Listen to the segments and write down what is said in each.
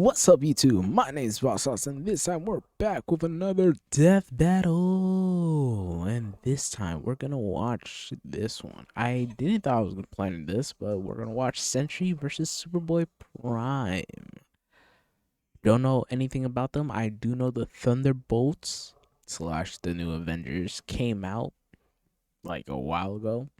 What's up, YouTube? My name is Powerhouse, and this time we're back with another death battle. And this time we're gonna watch this one. I didn't thought I was gonna plan this, but we're gonna watch Sentry versus Superboy-Prime. Don't know anything about them. I do know the Thunderbolts / the New Avengers came out like a while ago.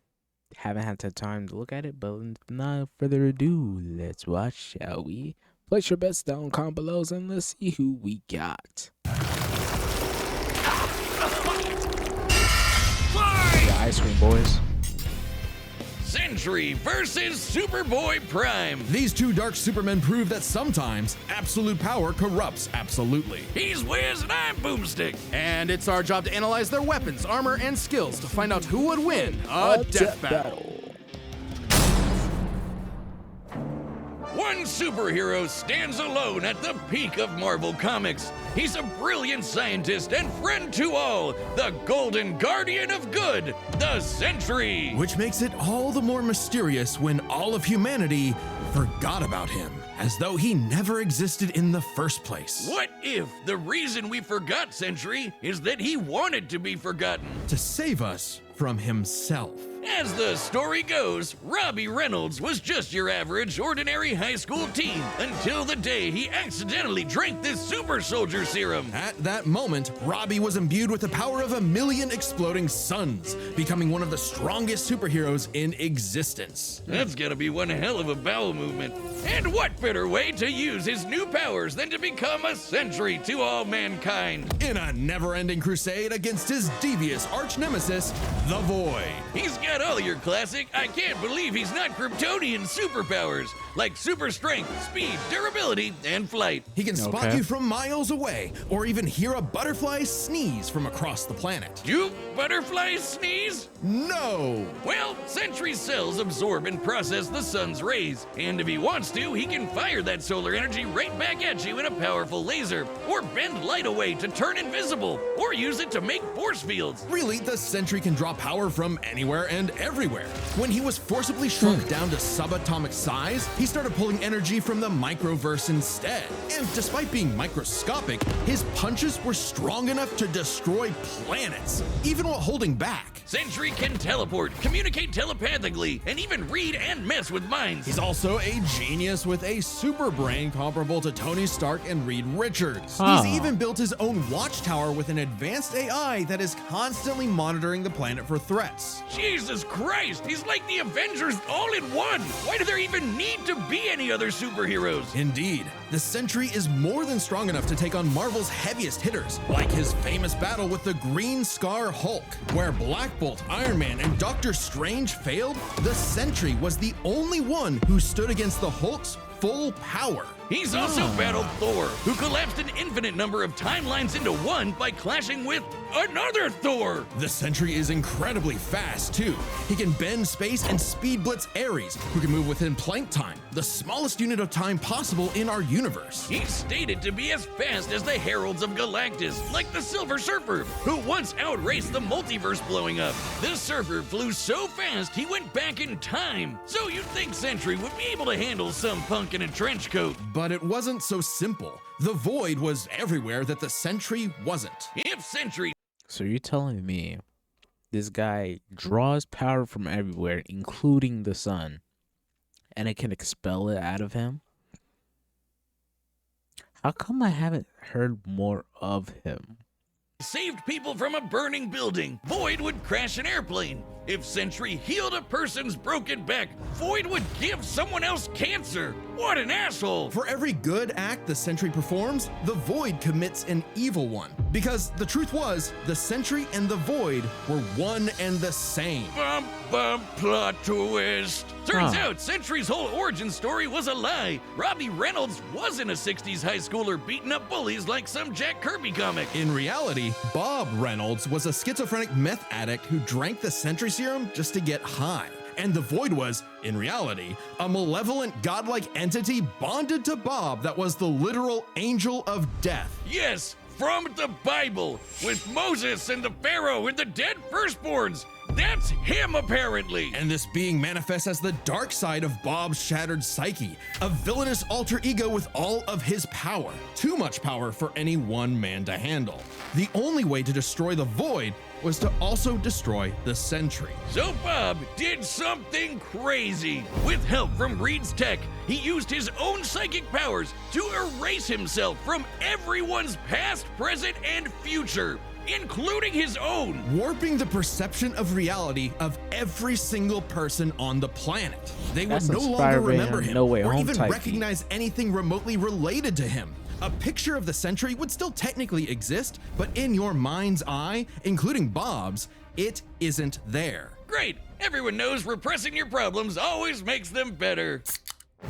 Haven't had time to look at it, but without further ado, let's watch, shall we? Place your bets down, comment below, and let's see who we got. The ice cream boys. Sentry versus Superboy-Prime. These two dark supermen prove that sometimes absolute power corrupts absolutely. He's Wiz and I'm Boomstick. And it's our job to analyze their weapons, armor, and skills to find out who would win a death battle. One superhero stands alone at the peak of Marvel Comics. He's a brilliant scientist and friend to all, the Golden Guardian of Good, the Sentry. Which makes it all the more mysterious when all of humanity forgot about him, as though he never existed in the first place. What if the reason we forgot Sentry is that he wanted to be forgotten? To save us from himself. As the story goes, Robbie Reynolds was just your average, ordinary high school teen until the day he accidentally drank this super soldier serum. At that moment, Robbie was imbued with the power of 1,000,000 exploding suns, becoming one of the strongest superheroes in existence. That's gotta be one hell of a bowel movement. And what better way to use his new powers than to become a sentry to all mankind? In a never-ending crusade against his devious arch-nemesis, the Void. He's got all your classic, I can't believe he's not Kryptonian superpowers, like super strength, speed, durability, and flight. He can spot you from miles away, or even hear a butterfly sneeze from across the planet. Do butterflies sneeze? No! Well, Sentry's cells absorb and process the sun's rays, and if he wants to, he can fire that solar energy right back at you in a powerful laser, or bend light away to turn invisible, or use it to make force fields. Really, the Sentry can draw power from anywhere and everywhere. When he was forcibly shrunk down to subatomic size, he started pulling energy from the microverse instead. And despite being microscopic, his punches were strong enough to destroy planets, even while holding back. Sentry can teleport, communicate telepathically, and even read and mess with minds. He's also a genius with a super brain comparable to Tony Stark and Reed Richards. He's even built his own watchtower with an advanced AI that is constantly monitoring the planet for threats. Jesus Christ, he's like the Avengers all in one. Why do there even need to be any other superheroes? Indeed, the Sentry is more than strong enough to take on Marvel's heaviest hitters, like his famous battle with the Green Scar Hulk, where Black Bolt, Iron Man, and Doctor Strange failed. The Sentry was the only one who stood against the Hulk's full power. He's also battled Thor, who collapsed an infinite number of timelines into one by clashing with another Thor. The Sentry is incredibly fast, too. He can bend space and speed blitz Ares, who can move within Planck time, the smallest unit of time possible in our universe. He's stated to be as fast as the Heralds of Galactus, like the Silver Surfer, who once outraced the multiverse blowing up. The Surfer flew so fast he went back in time, so you'd think Sentry would be able to handle some punk in a trench coat. But it wasn't so simple. The Void was everywhere that the Sentry wasn't. If Sentry... So you're telling me this guy draws power from everywhere, including the sun, and it can expel it out of him? How come I haven't heard more of him? saved people from a burning building, Void would crash an airplane. If Sentry healed a person's broken back, Void would give someone else cancer. What an asshole! For every good act the Sentry performs, the Void commits an evil one. Because the truth was, the Sentry and the Void were one and the same. Bum, bum, plot twist. Turns out Sentry's whole origin story was a lie. Robbie Reynolds wasn't a 60s high schooler beating up bullies like some Jack Kirby comic. In reality, Bob Reynolds was a schizophrenic meth addict who drank the Sentry serum just to get high. And the Void was, in reality, a malevolent godlike entity bonded to Bob that was the literal angel of death. Yes, from the Bible, with Moses and the Pharaoh and the dead firstborns. That's him, apparently! And this being manifests as the dark side of Bob's shattered psyche, a villainous alter ego with all of his power. Too much power for any one man to handle. The only way to destroy the Void was to also destroy the Sentry. So Bob did something crazy. With help from Reed's tech, he used his own psychic powers to erase himself from everyone's past, present, and future, including his own. Warping the perception of reality of every single person on the planet. They would That's no longer inspired by remember a him No Way or Home even type recognize anything remotely related to him. A picture of the Sentry would still technically exist, but in your mind's eye, including Bob's, it isn't there. Great! Everyone knows repressing your problems always makes them better.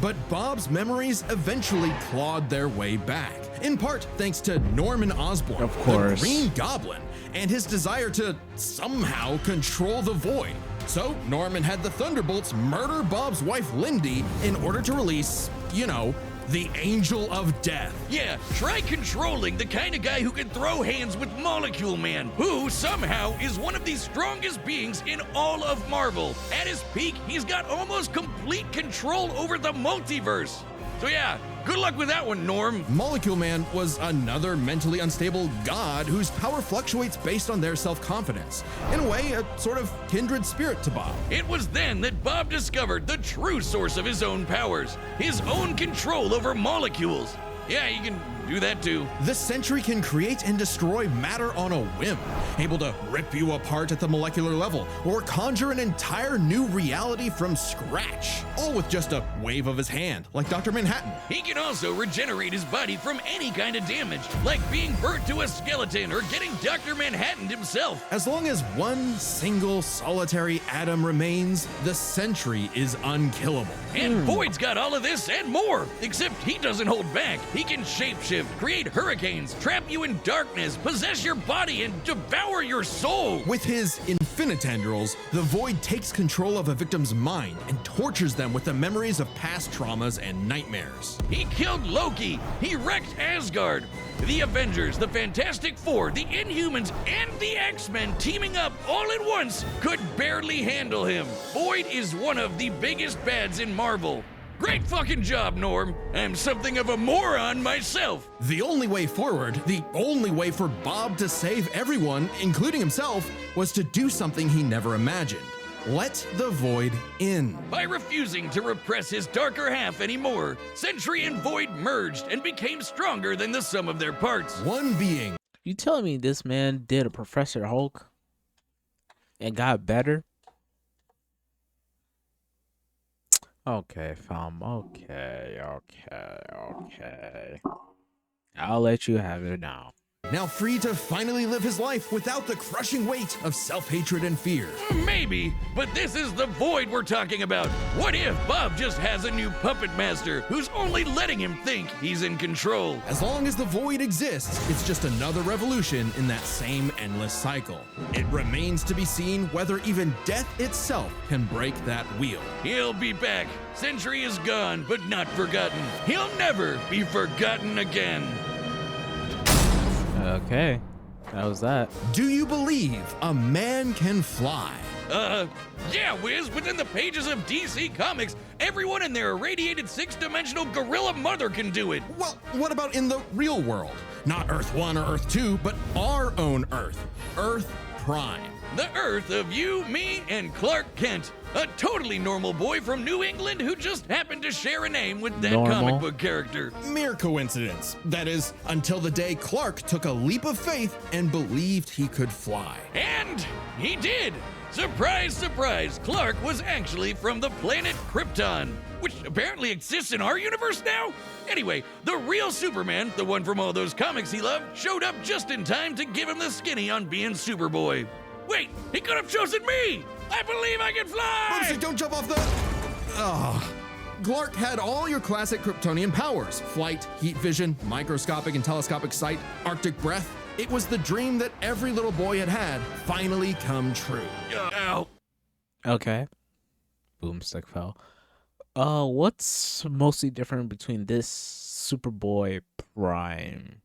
But Bob's memories eventually clawed their way back, in part thanks to Norman Osborn, Of course. the Green Goblin, and his desire to somehow control the Void. So Norman had the Thunderbolts murder Bob's wife Lindy in order to release, you know, the Angel of Death. Yeah, try controlling the kind of guy who can throw hands with Molecule Man, who somehow is one of the strongest beings in all of Marvel. At his peak, he's got almost complete control over the multiverse. So yeah, good luck with that one, Norm. Molecule Man was another mentally unstable god whose power fluctuates based on their self-confidence. In a way, a sort of kindred spirit to Bob. It was then that Bob discovered the true source of his own powers, his own control over molecules. Yeah, you can do that too. The Sentry can create and destroy matter on a whim, able to rip you apart at the molecular level, or conjure an entire new reality from scratch, all with just a wave of his hand, like Dr. Manhattan. He can also regenerate his body from any kind of damage, like being burnt to a skeleton or getting Dr. Manhattan himself. As long as one single solitary atom remains, the Sentry is unkillable. And Void's got all of this and more, except he doesn't hold back. He can shapeshift, create hurricanes, trap you in darkness, possess your body, and devour your soul. With his infinitendrils, the Void takes control of a victim's mind and tortures them with the memories of past traumas and nightmares. He killed Loki. He wrecked Asgard. The Avengers, the Fantastic Four, the Inhumans, and the X-Men teaming up all at once could barely handle him. Void is one of the biggest bads in Marvel. Great fucking job, Norm. I'm something of a moron myself. The only way forward, the only way for Bob to save everyone, including himself, was to do something he never imagined. Let the Void in. By refusing to repress his darker half anymore, Sentry and Void merged and became stronger than the sum of their parts. One being. You telling me this man did a Professor Hulk and got better? Okay, fam. Okay. I'll let you have it now. Now free to finally live his life without the crushing weight of self-hatred and fear. Maybe, but this is the Void we're talking about. What if Bob just has a new puppet master who's only letting him think he's in control? As long as the Void exists, it's just another revolution in that same endless cycle. It remains to be seen whether even death itself can break that wheel. He'll be back. Sentry is gone, but not forgotten. He'll never be forgotten again. Okay, that was that. Do you believe a man can fly? Yeah, Wiz, within the pages of DC Comics, everyone and their irradiated six-dimensional gorilla mother can do it. Well, what about in the real world? Not Earth 1 or Earth 2, but our own Earth. Earth Prime. The Earth of you, me, and Clark Kent. A totally normal boy from New England who just happened to share a name with that comic book character. Mere coincidence. That is, until the day Clark took a leap of faith and believed he could fly. And he did. Surprise, surprise, Clark was actually from the planet Krypton, which apparently exists in our universe now? Anyway, the real Superman, the one from all those comics he loved, showed up just in time to give him the skinny on being Superboy. Wait, he could have chosen me! I believe I can fly! Lucy, don't jump off the... Clark had all your classic Kryptonian powers. Flight, heat vision, microscopic and telescopic sight, Arctic breath. It was the dream that every little boy had finally come true. Ow. Okay. Boomstick fell. What's mostly different between this Superboy-Prime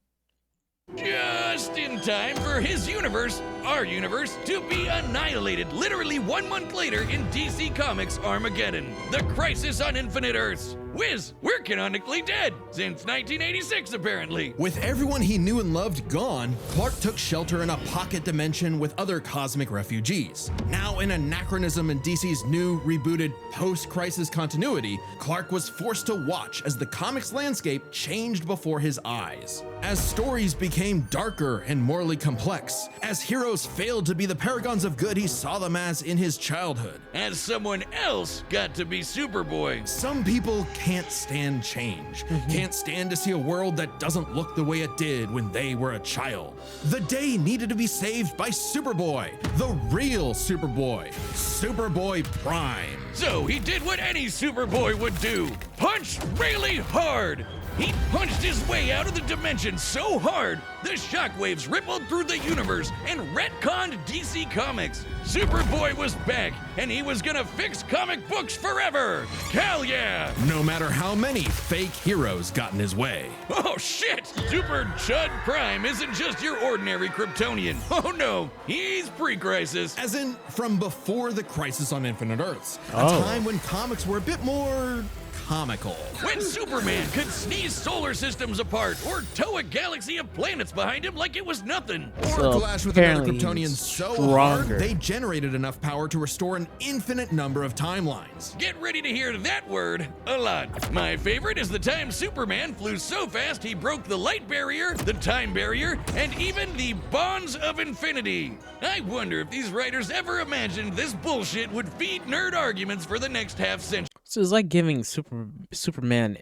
Just in time for his universe, our universe, to be annihilated literally 1 month later in DC Comics Armageddon, the Crisis on Infinite Earths. Whiz, we're canonically dead since 1986 apparently. With everyone he knew and loved gone, Clark took shelter in a pocket dimension with other cosmic refugees. Now an anachronism in DC's new, rebooted, post-crisis continuity, Clark was forced to watch as the comics landscape changed before his eyes. As stories became darker and morally complex, as heroes failed to be the paragons of good he saw them as in his childhood. As someone else got to be Superboy. Some people can't stand change, can't stand to see a world that doesn't look the way it did when they were a child. The day needed to be saved by Superboy, the real Superboy, Superboy-Prime. So he did what any Superboy would do, punch really hard. He punched his way out of the dimension so hard, the shockwaves rippled through the universe and retconned DC Comics. Superboy was back, and he was gonna fix comic books forever. Hell yeah! No matter how many fake heroes got in his way. Oh shit! Super Chud Prime isn't just your ordinary Kryptonian. Oh no, he's pre-crisis. As in, from before the Crisis on Infinite Earths, a Oh. time when comics were a bit more comical. When Superman could sneeze solar systems apart or tow a galaxy of planets behind him like it was nothing. Or So clash with another apparently Kryptonian he's so stronger. hard, they generated enough power to restore an infinite number of timelines. Get ready to hear that word a lot. My favorite is the time Superman flew so fast he broke the light barrier, the time barrier, and even the bonds of infinity. I wonder if these writers ever imagined this bullshit would feed nerd arguments for the next half century. So it's like giving Superman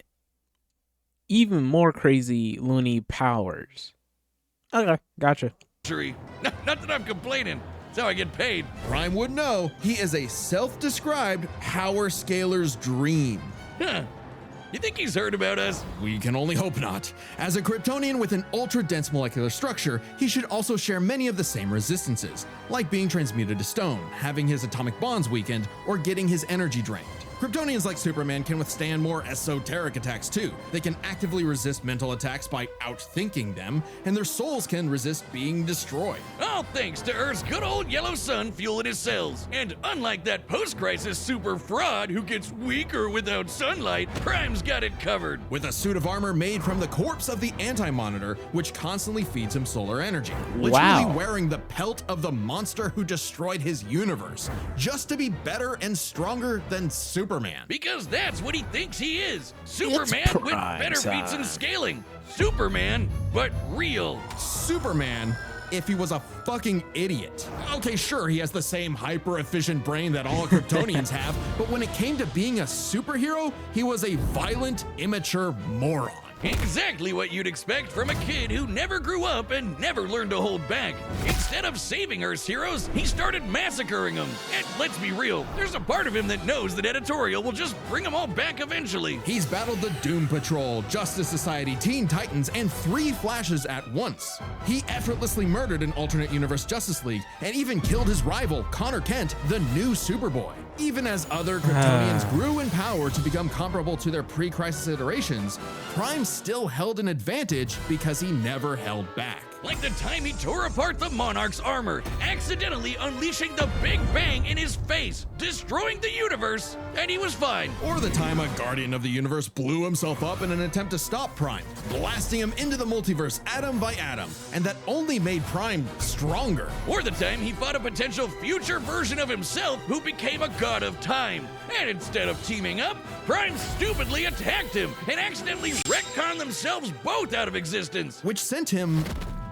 even more crazy loony powers. Okay, gotcha. Not that I'm complaining. That's how I get paid. Prime would know he is a self-described power scaler's dream. Huh. You think he's heard about us? We can only hope not. As a Kryptonian with an ultra-dense molecular structure, he should also share many of the same resistances, like being transmuted to stone, having his atomic bonds weakened, or getting his energy drained. Kryptonians like Superman can withstand more esoteric attacks too. They can actively resist mental attacks by outthinking them, and their souls can resist being destroyed. All thanks to Earth's good old yellow sun fueling his cells. And unlike that post-crisis super fraud who gets weaker without sunlight, Prime's got it covered. With a suit of armor made from the corpse of the Anti-Monitor, which constantly feeds him solar energy. Literally Wow. wearing the pelt of the monster who destroyed his universe, just to be better and stronger than Superman. Because that's what he thinks he is. Superman with prime better feats time. and scaling. Superman, but real. Superman, if he was a fucking idiot. Okay, sure, he has the same hyper-efficient brain that all Kryptonians have, but when it came to being a superhero, he was a violent, immature moron. Exactly what you'd expect from a kid who never grew up and never learned to hold back. Instead of saving Earth's heroes, he started massacring them. And let's be real, there's a part of him that knows that editorial will just bring them all back eventually. He's battled the Doom Patrol, Justice Society, Teen Titans, and 3 Flashes at once. He effortlessly murdered an alternate universe Justice League and even killed his rival, Connor Kent, the new Superboy. Even as other Kryptonians grew in power to become comparable to their pre-crisis iterations, Prime still held an advantage because he never held back. Like the time he tore apart the Monarch's armor, accidentally unleashing the Big Bang in his face, destroying the universe, and he was fine. Or the time a Guardian of the Universe blew himself up in an attempt to stop Prime, blasting him into the multiverse atom by atom, and that only made Prime stronger. Or the time he fought a potential future version of himself who became a god of time. And instead of teaming up, Prime stupidly attacked him and accidentally retconned themselves both out of existence. Which sent him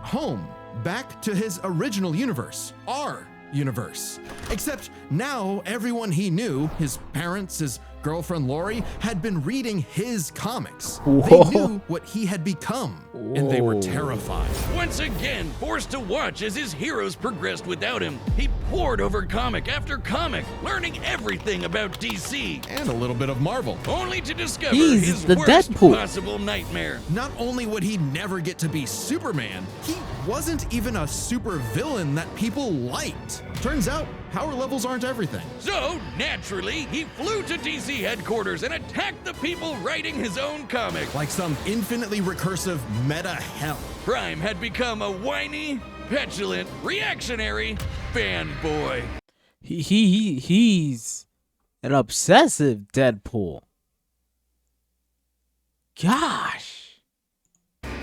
home, back to his original universe, our universe. Except now everyone he knew, his parents, his girlfriend Lori, had been reading his comics. They knew what he had become, and they were terrified. Once again, forced to watch as his heroes progressed without him, he pored over comic after comic, learning everything about DC, And a little bit of Marvel. only to discover He's his the worst Deadpool. possible nightmare. Not only would he never get to be Superman, he wasn't even a super villain that people liked. Turns out, power levels aren't everything. So, naturally, he flew to DC headquarters and attacked the people writing his own comic. Like some infinitely recursive meta hell. Prime had become a whiny, petulant, reactionary fanboy. He's an obsessive Deadpool. Gosh.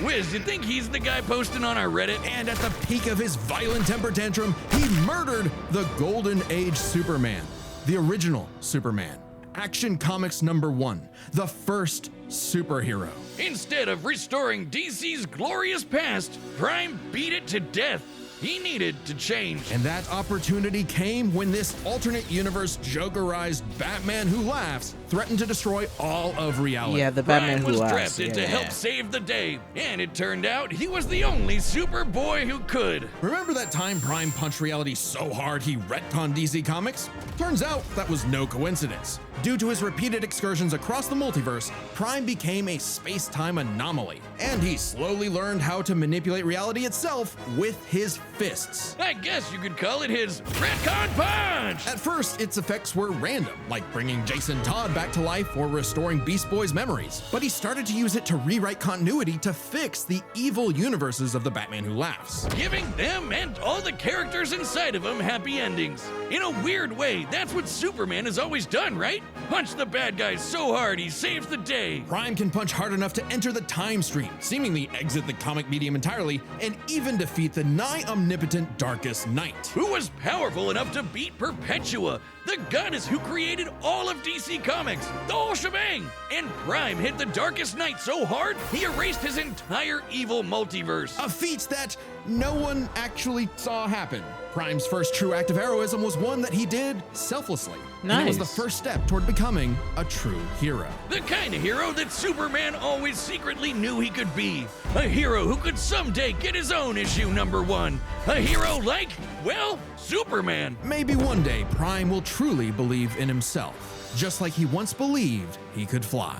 Wiz, you think he's the guy posting on our Reddit? And at the peak of his violent temper tantrum, he murdered the Golden Age Superman, the original Superman. Action Comics #1, the first superhero. Instead of restoring DC's glorious past, Prime beat it to death. He needed to change. And that opportunity came when this alternate universe Jokerized Batman Who Laughs threatened to destroy all of reality. Yeah, the Batman Prime Who was Laughs. drafted to help save the day, and it turned out he was the only Superboy who could. Remember that time Prime punched reality so hard he retconned DC Comics? Turns out that was no coincidence. Due to his repeated excursions across the multiverse, Prime became a space-time anomaly, and he slowly learned how to manipulate reality itself with his fists. I guess you could call it his retcon punch! At first, its effects were random, like bringing Jason Todd back to life or restoring Beast Boy's memories. But he started to use it to rewrite continuity to fix the evil universes of the Batman Who Laughs. Giving them and all the characters inside of them happy endings. In a weird way, that's what Superman has always done, right? Punch the bad guy so hard he saves the day. Prime can punch hard enough to enter the time stream, seemingly exit the comic medium entirely, and even defeat the nigh omnipotent Darkest Knight. Who was powerful enough to beat Perpetua, the goddess who created all of DC Comics, the whole shebang. And Prime hit the Darkest Knight so hard, he erased his entire evil multiverse. A feat that no one actually saw happen. Prime's first true act of heroism was one that he did selflessly. And it was the Nice. first step toward becoming a true hero. The kind of hero that Superman always secretly knew he could be. A hero who could someday get his own issue #1. A hero like, well, Superman. Maybe one day Prime will truly believe in himself, just like he once believed he could fly.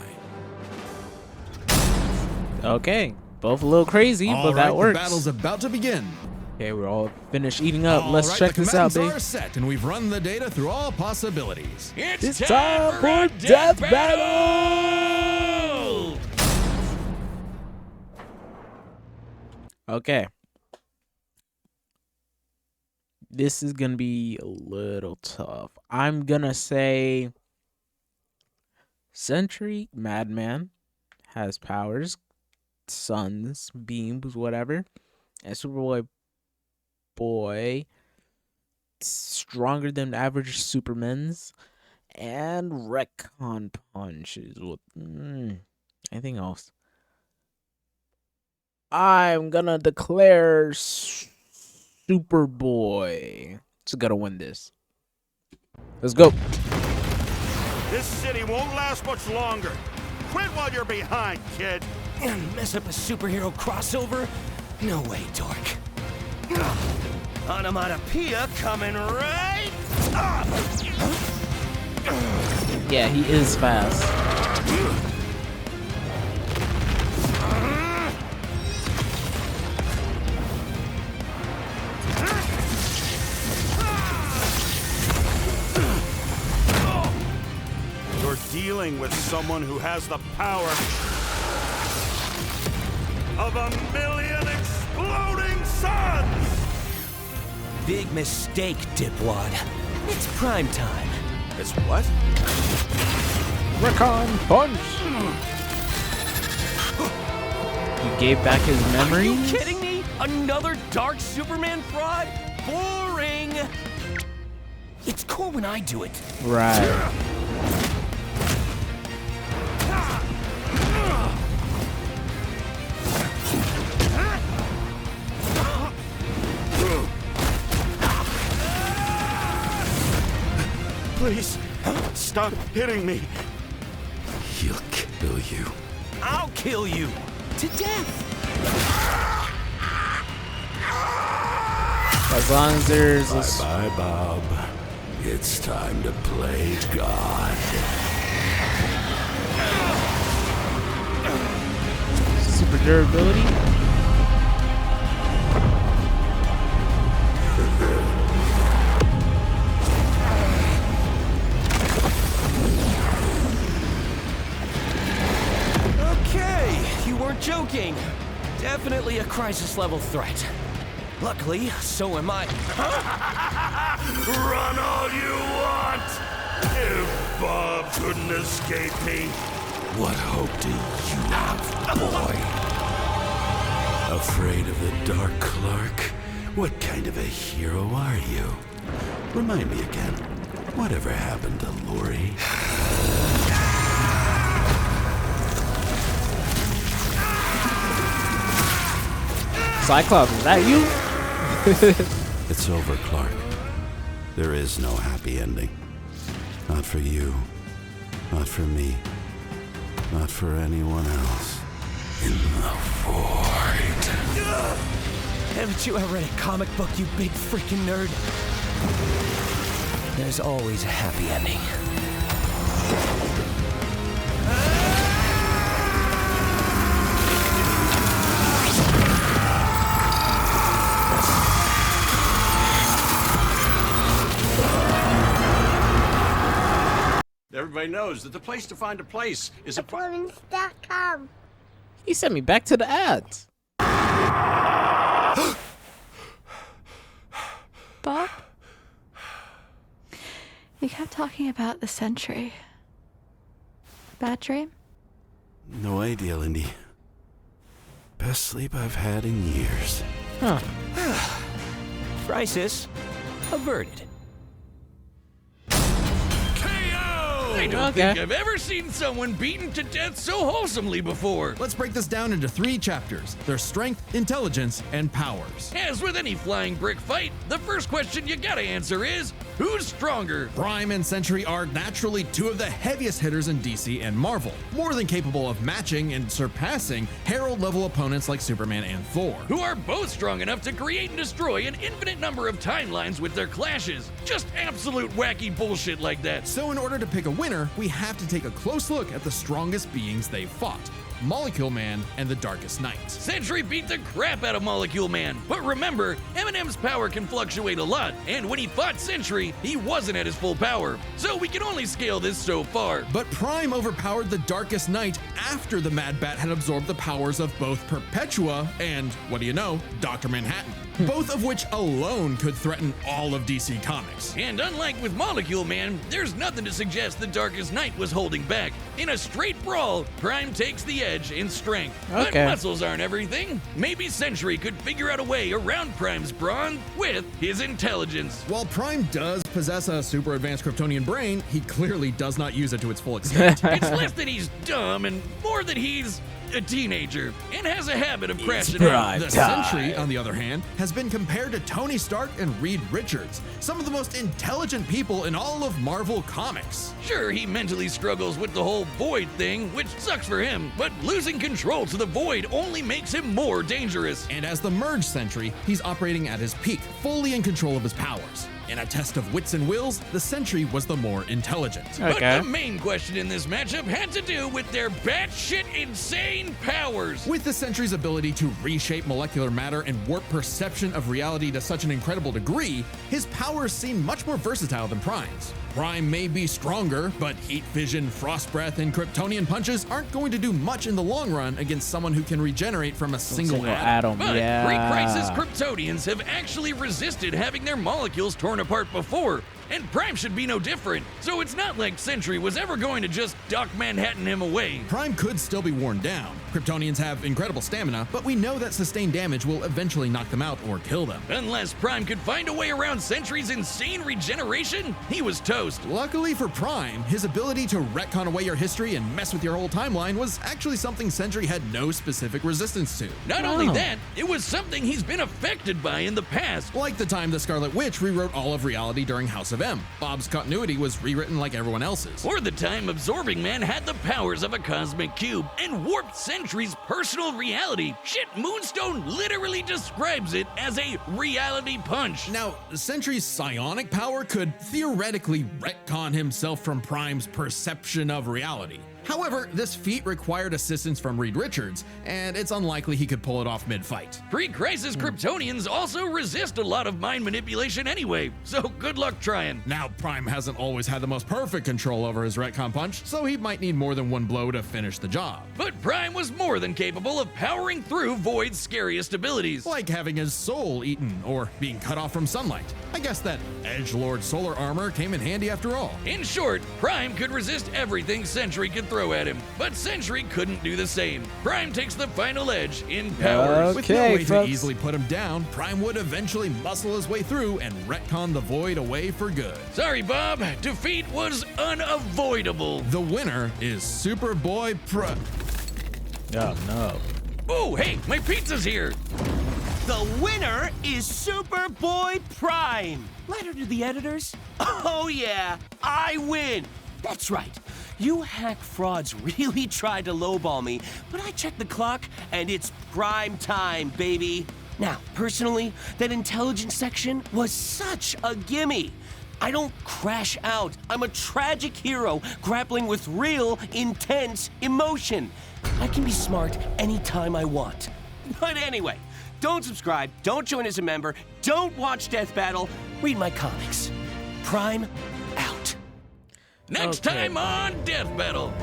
Okay, both a little crazy, but All that right, works. the battle's about to begin. Okay, we're all finished eating up. All Let's right, check the this out, combatants babe. are set, and we've run the data through all possibilities. It's It's time for a Death battle! Okay. This is gonna be a little tough. I'm gonna say Sentry, Madman, has powers, suns, beams, whatever. And Superboy, stronger than average Supermen's, and Retcon punches with anything else. I'm gonna declare Superboy. It's gonna win this. Let's go. This city won't last much longer. Quit while you're behind, kid. Mess up a superhero crossover? No way, dork. Onomatopoeia coming right up! Yeah, he is fast. You're dealing with someone who has the power of 1,000,000 exploding suns! Big mistake, dipwad. It's prime time. It's what? Recon punch. He gave back his Are memories. you kidding me? Another dark Superman fraud? Boring! It's cool when I do it. Right. Please, stop hitting me. He'll kill you. I'll kill you. To death. As long as there's a Bye, Bob. It's time to play God. super durability. joking. Definitely a crisis-level threat. Luckily, so am I. Run all you want! If Bob couldn't escape me, what hope do you have, boy? Afraid of the Dark Clark? What kind of a hero are you? Remind me again, whatever happened to Lori? Cyclops, is that you? It's over, Clark. There is no happy ending. Not for you. Not for me. Not for anyone else. In the void. Haven't you ever read a comic book, you big freaking nerd? There's always a happy ending. Everybody knows that the place to find a place is a... Performance.com. He sent me back to the ads. Bob? You kept talking about the Sentry. Bad dream? No idea, Lindy. Best sleep I've had in years. Huh. Crisis averted. I don't think I've ever seen someone beaten to death so wholesomely before. Let's break this down into 3 chapters: their strength, intelligence, and powers. As with any flying brick fight, the first question you gotta answer is, who's stronger? Prime and Sentry are naturally 2 of the heaviest hitters in DC and Marvel, more than capable of matching and surpassing Herald-level opponents like Superman and Thor. Who are both strong enough to create and destroy an infinite number of timelines with their clashes. Just absolute wacky bullshit like that. So in order to pick a winner, we have to take a close look at the strongest beings they fought: Molecule Man and the Darkest Knight. Sentry beat the crap out of Molecule Man, but remember, Eminem's power can fluctuate a lot, and when he fought Sentry, he wasn't at his full power, so we can only scale this so far. But Prime overpowered the Darkest Knight after the Mad Bat had absorbed the powers of both Perpetua and, what do you know, Dr. Manhattan, both of which alone could threaten all of DC Comics. And unlike with Molecule Man, there's nothing to suggest the Darkest Knight was holding back. In a straight brawl, Prime takes the edge in strength. But Okay. muscles aren't everything. Maybe Sentry could figure out a way around Prime's brawn with his intelligence. While Prime does possess a super advanced Kryptonian brain, he clearly does not use it to its full extent. It's less that he's dumb and more that he's a teenager and has a habit of crashing out. The Sentry, on the other hand, has been compared to Tony Stark and Reed Richards, some of the most intelligent people in all of Marvel Comics. Sure, he mentally struggles with the whole void thing, which sucks for him, but losing control to the void only makes him more dangerous. And as the Merge Sentry, he's operating at his peak, fully in control of his powers. In a test of wits and wills, the Sentry was the more intelligent. But Okay. the main question in this matchup had to do with their batshit insane powers. With the Sentry's ability to reshape molecular matter and warp perception of reality to such an incredible degree, his powers seem much more versatile than Prime's. Prime may be stronger, but heat vision, frost breath, and Kryptonian punches aren't going to do much in the long run against someone who can regenerate from a single atom. But yeah. pre-crisis Kryptonians have actually resisted having their molecules torn apart before, and Prime should be no different. So it's not like Sentry was ever going to just Doc Manhattan him away. Prime could still be worn down. Kryptonians have incredible stamina, but we know that sustained damage will eventually knock them out or kill them. Unless Prime could find a way around Sentry's insane regeneration, he was toast. Luckily for Prime, his ability to retcon away your history and mess with your whole timeline was actually something Sentry had no specific resistance to. Not only that, it was something he's been affected by in the past. Like the time the Scarlet Witch rewrote all of reality during House of M. Bob's continuity was rewritten like everyone else's. Or the time Absorbing Man had the powers of a cosmic cube and warped Sentry's personal reality. Shit, Moonstone literally describes it as a reality punch. Now, Sentry's psionic power could theoretically retcon himself from Prime's perception of reality. However, this feat required assistance from Reed Richards, and it's unlikely he could pull it off mid-fight. Pre-crisis Kryptonians also resist a lot of mind manipulation anyway, so good luck trying. Now, Prime hasn't always had the most perfect control over his retcon punch, so he might need more than one blow to finish the job. But Prime was more than capable of powering through Void's scariest abilities. Like having his soul eaten or being cut off from sunlight. I guess that Edgelord solar armor came in handy after all. In short, Prime could resist everything Sentry could throw at him, but Sentry couldn't do the same. Prime takes the final edge in powers. With no Okay, way folks. to easily put him down, Prime would eventually muscle his way through and retcon the Void away for good. Sorry, Bob. Defeat was unavoidable. The winner is Superboy-Prime. Oh no. Oh, hey, my pizza's here. The winner is Superboy-Prime. Letter to the editors? Oh yeah, I win. That's right. You hack frauds really tried to lowball me, but I checked the clock and it's prime time, baby. Now, personally, that intelligence section was such a gimme. I don't crash out. I'm a tragic hero grappling with real, intense emotion. I can be smart anytime I want. But anyway, don't subscribe, don't join as a member, don't watch Death Battle, read my comics. Prime out. Next Okay. time on Death Battle.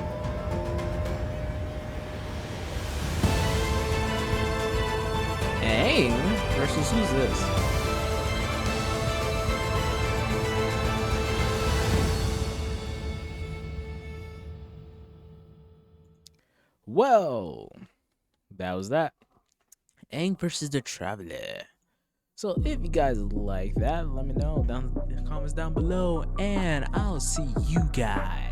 Aang versus who's this? Well, that was that. Aang versus the Traveler. So if you guys like that, let me know down in the comments down below, and I'll see you guys